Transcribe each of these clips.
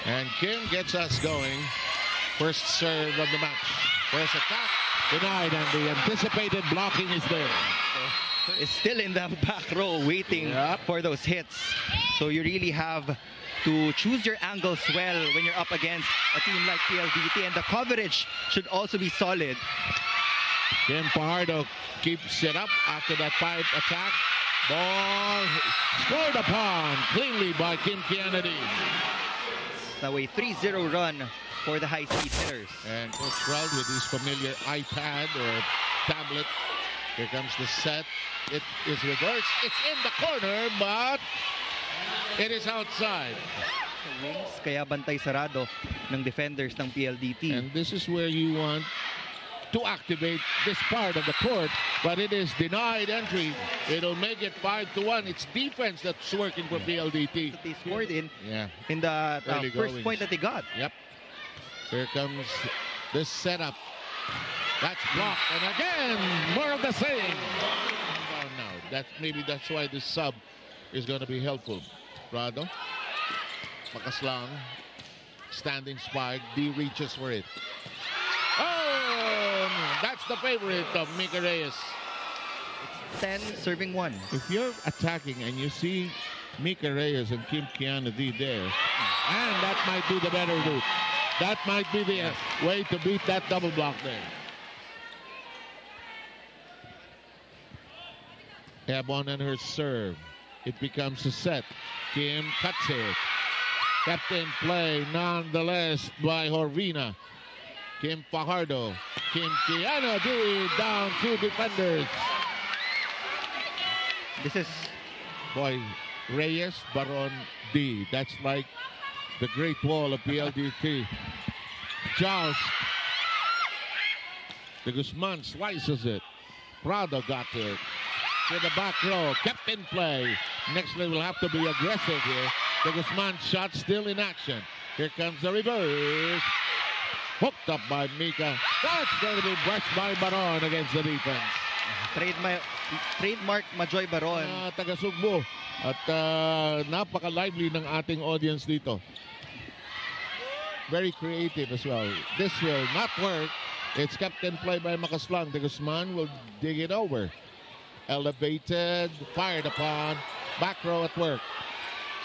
And Kim gets us going. First serve of the match. First attack. Denied, and the anticipated blocking is there. Is still in the back row waiting for those hits. So you really have to choose your angles well when you're up against a team like PLDT, and the coverage should also be solid. Kim Fajardo keeps it up after that pipe attack. Ball scored upon cleanly by Kim Kennedy. Now a 3-0 run for the high-speed hitters. And Coach Proud with his familiar iPad or tablet. Here comes the set. It is reversed. It's in the corner, but it is outside. Wings, kaya bantay sarado ng defenders ng PLDT. And this is where you want to activate this part of the court, but it is denied entry. It'll make it 5-1. It's defense that's working for PLDT. That they scored in the first point that they got. Yep. Here comes this setup. That's blocked, and again, more of the same. Oh, no, that's why this sub is going to be helpful. Prado, Makaslang, standing spike. D reaches for it. Oh, that's the favorite of Mika Reyes. It's 10 serving 1. If you're attacking and you see Mika Reyes and Kim Kennedy there, and that might be the better route. That might be the way to beat that double block there. Ebon and her serve. It becomes a set. Kim cuts it. Kept in play nonetheless by Horvina. Kim Fajardo. Kim Kennedy down 2 defenders. This is... Boy, Reyes, Baron, D. That's like the Great Wall of PLDT. Joust. De Guzman slices it. Prado got it. To the back row. Kept in play. Nextley will have to be aggressive here. De Guzman shot still in action. Here comes the reverse. Hooked up by Mika. That's going to be brushed by Baron against the defense. Trademark Majoy Baron. Taga-Sugbo. At napaka-lively ng ating audience dito. Very creative as well. This will not work. It's kept in play by Makaslang. De Guzman will dig it over. Elevated, fired upon. Back row at work.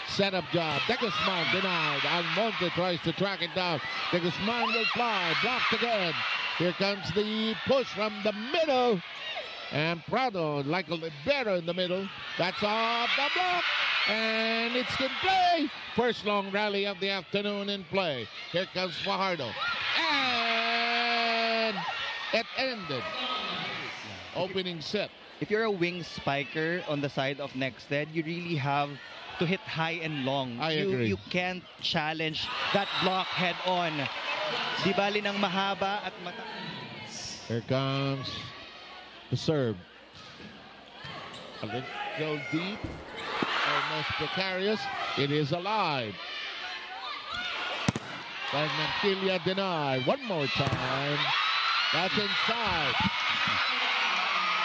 Setup job. De Guzman denied. Almonte tries to track it down. De Guzman will fly. Blocked again. Here comes the push from the middle. And Prado, like a libero in the middle. That's off the block. And it's in play. First long rally of the afternoon in play. Here comes Fajardo. And it ended. Opening set. If you're a wing spiker on the side of Nexted, you really have to hit high and long. I agree. You can't challenge that block head on. Di bali ng mahaba at Here comes the serve. A little deep. Almost precarious. It is alive. And Mantilla denied. One more time. That's inside.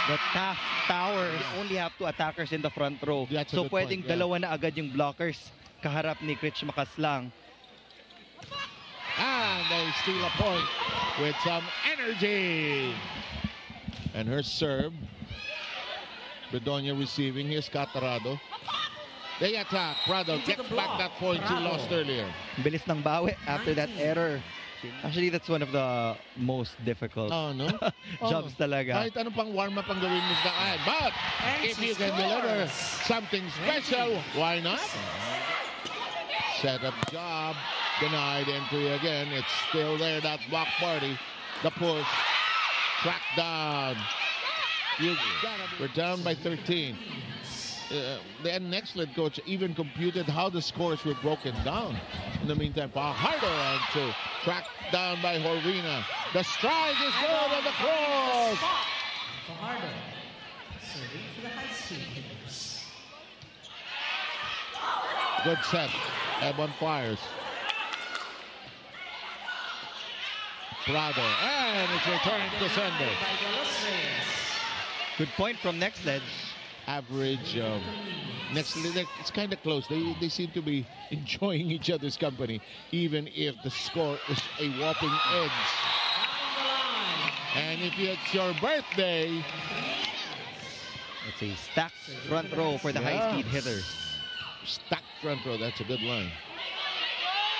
The Taft Tower, you only have 2 attackers in the front row. That's so pwedeng dalawa na agad yung blockers kaharap ni Rich Makaslang. And they steal a point with some energy. And her serve. Bedonia receiving. Here's Catarado. They attack. Prado gets back that point he lost earlier. Bilis ng bawi after that error. Actually, that's one of the most difficult jobs talaga. Kahit anong pang warm-up ang gawin mo sa kaya. But if you can deliver something special, why not? Setup job. Denied entry again. It's still there, that block party. The push. Track down. We're down by 13. The Nextled coach even computed how the scores were broken down. In the meantime, Fajardo and to tracked down by Horvina. The strike is good on the cross. Fajardo serving for the high speed hitters. Good set. Ebon fires. Prado, and it's returned to sender. Good point from Nextled. average. It's kind of close. They seem to be enjoying each other's company, even if the score is a whopping edge. And if it's your birthday, it's a stacked front row for the high-speed hitters. Stacked front row, that's a good line.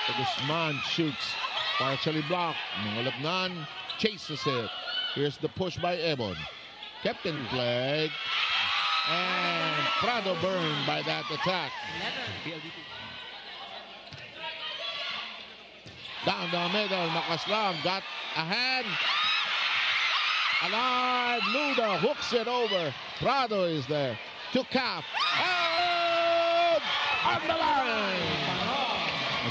So Guzman shoots, partially blocked. Mangolagnan chases it. Here's the push by Ebon. Kept in play. And Prado burned by that attack. Down the middle, Makaslang got a hand. Alive, Luda hooks it over. Prado is there to Cap. And on the line.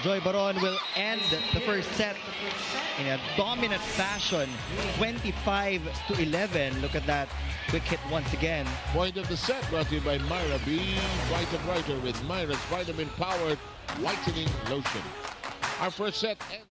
Joy Baron will end the first set in a dominant fashion, 25-11. Look at that quick hit once again. Point of the set brought to you by Myra. Be bright and brighter with Myra's vitamin-powered whitening lotion. Our first set ends.